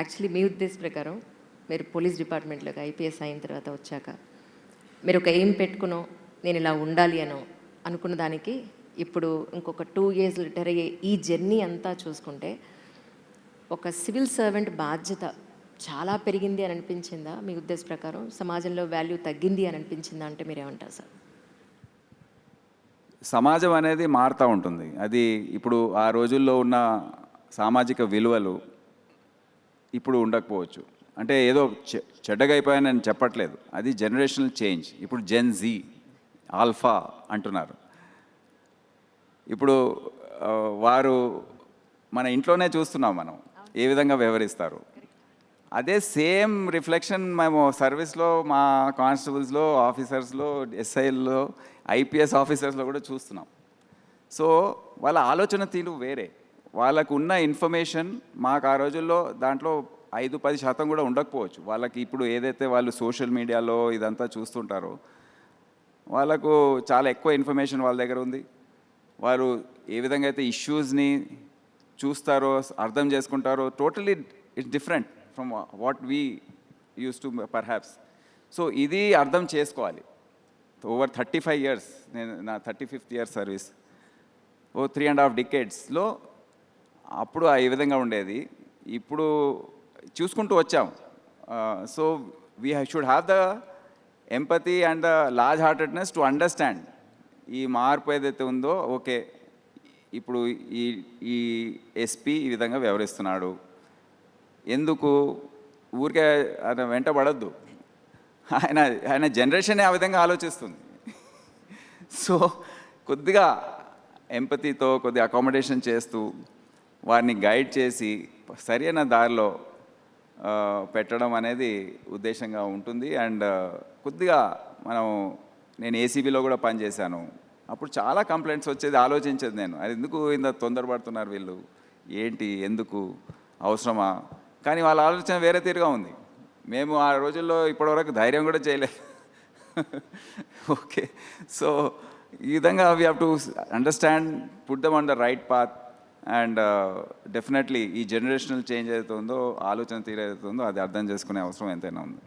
Actually మీ ఉద్దేశ ప్రకారం మీరు police డిపార్ట్మెంట్లోకి IPS అయిన తర్వాత వచ్చాక మీరు ఒక ఎయిమ్ పెట్టుకునో నేను ఇలా ఉండాలి అనో అనుకున్న దానికి ఇప్పుడు ఇంకొక 2 years రిటైర్ అయ్యే ఈ జర్నీ అంతా చూసుకుంటే ఒక సివిల్ సర్వెంట్ బాధ్యత చాలా పెరిగింది అని అనిపించిందా మీ ఉద్దేశ ప్రకారం? సమాజంలో వాల్యూ తగ్గింది అని అనిపించిందా అంటే మీరేమంటారు సార్? సమాజం అనేది మారుతూ ఉంటుంది. అది ఇప్పుడు ఆ రోజుల్లో ఉన్న సామాజిక విలువలు ఇప్పుడు ఉండకపోవచ్చు. అంటే ఏదో చెడ్డగా అయిపోయాయని నేను చెప్పట్లేదు. అది జనరేషనల్ చేంజ్. ఇప్పుడు జెన్ జీ, ఆల్ఫా అంటున్నారు. ఇప్పుడు వారు మన ఇంట్లోనే చూస్తున్నాం మనం ఏ విధంగా వ్యవహరిస్తారు. అదే సేమ్ రిఫ్లెక్షన్ మేము సర్వీస్లో మా కానిస్టేబుల్స్లో, ఆఫీసర్స్లో, ఎస్ఐల్లో, ఐపీఎస్ ఆఫీసర్స్లో కూడా చూస్తున్నాం. సో వాళ్ళ ఆలోచన తీరు వేరే. వాళ్ళకు ఉన్న ఇన్ఫర్మేషన్ మాకు ఆ రోజుల్లో దాంట్లో 5-10% కూడా ఉండకపోవచ్చు. వాళ్ళకి ఇప్పుడు ఏదైతే వాళ్ళు సోషల్ మీడియాలో ఇదంతా చూస్తుంటారో వాళ్ళకు చాలా ఎక్కువ ఇన్ఫర్మేషన్ వాళ్ళ దగ్గర ఉంది. వారు ఏ విధంగా అయితే ఇష్యూస్ని చూస్తారో, అర్థం చేసుకుంటారో, totally it's different from what we use to perhaps. So ఇది అర్థం చేసుకోవాలి. ఓవర్ 35 years, నేను నా 35th year సర్వీస్, 3.5 decadesలో అప్పుడు ఈ విధంగా ఉండేది. ఇప్పుడు చూసుకుంటూ వచ్చాం. So we should have the empathy and the large heartedness to understand ఈ మార్పు ఏదైతే ఉందో. ఓకే, ఇప్పుడు ఈ ఎస్పీ ఈ విధంగా వ్యవహరిస్తున్నాడు, ఎందుకు ఊరికే ఆయన వెంటబడద్దు. ఆయన జనరేషనే ఆ విధంగా ఆలోచిస్తుంది. సో కొద్దిగా ఎంపతితో కొద్దిగా అకామిడేషన్ చేస్తూ వారిని గైడ్ చేసి సరైన దారిలో పెట్టడం అనేది ఉద్దేశంగా ఉంటుంది. అండ్ కొద్దిగా నేను ఏసీబీలో కూడా పనిచేశాను. అప్పుడు చాలా కంప్లైంట్స్ వచ్చేది. ఆలోచించేది నేను, అది ఎందుకు ఇంత తొందరపడుతున్నారు వీళ్ళు, ఏంటి, ఎందుకు, అవసరమా? కానీ వాళ్ళ ఆలోచన వేరే తీరుగా ఉంది. మేము ఆ రోజుల్లో ఇప్పటివరకు ధైర్యం కూడా చేయలేదు. ఓకే, సో ఈ విధంగా we have to understand, put them on the right path. And definitely ఈ జనరేషనల్ చేంజ్ ఏదైతే ఉందో, ఆలోచన తీరు ఏదైతే ఉందో, అది అర్థం చేసుకునే అవసరం ఎంతైనా ఉంది.